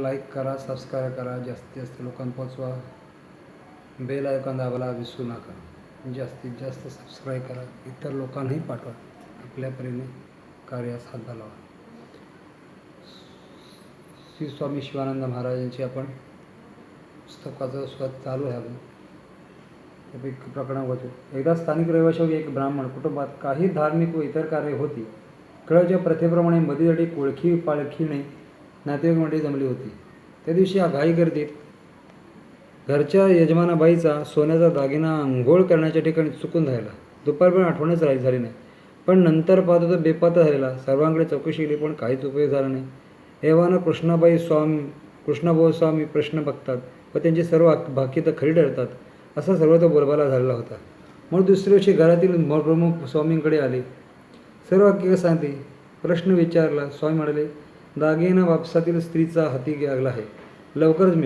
Like करा, subscribe करा, जास्तीत जास्त लोकांना पोचवा. बेल आयकॉन दाबायला विसरू नका. जास्तीत जास्त सबस्क्राईब करा, इतर लोकांनाही पाठवा. आपल्या परीने कार्यास हातभार लावा. श्री स्वामी शिवानंद महाराजांची आपण पुस्तकाचं स्वत चालू आहे अजून. एक प्रकरण होते. एकदा स्थानिक रहिवाशांची एक ब्राह्मण कुटुंबात काही धार्मिक व इतर कार्य होती. कळच्या प्रथेप्रमाणे मध्येसाठी कोळखी पाळखीने नातेवाईक मंडळी जमली होती. त्या दिवशी घाई गर्दीत घरच्या यजमानाबाईचा सोन्याचा दागिना अंघोळ करण्याच्या ठिकाणी चुकून राहिला. दुपारपर्यंत आठवणच झाली नाही. पण नंतर पाहतो तर बेपत्ता झालेला. सर्वांकडे चौकशी केली पण काहीच उपयोग झाला नाही. एव्हाना कृष्णाभाऊ स्वामी प्रश्न बघतात व त्यांची सर्व भाकीतं खरी ठरतात असा सर्वत्र बोलबाला झालेला होता. म्हणून दुसऱ्या दिवशी घरातील प्रमुख स्वामींकडे आले. सर्व हकीकत सांगते. प्रश्न विचारला. स्वामी म्हणाले, दागिना वापसातील स्त्रीचा हाती लागला आहे, लवकरच मिळेल.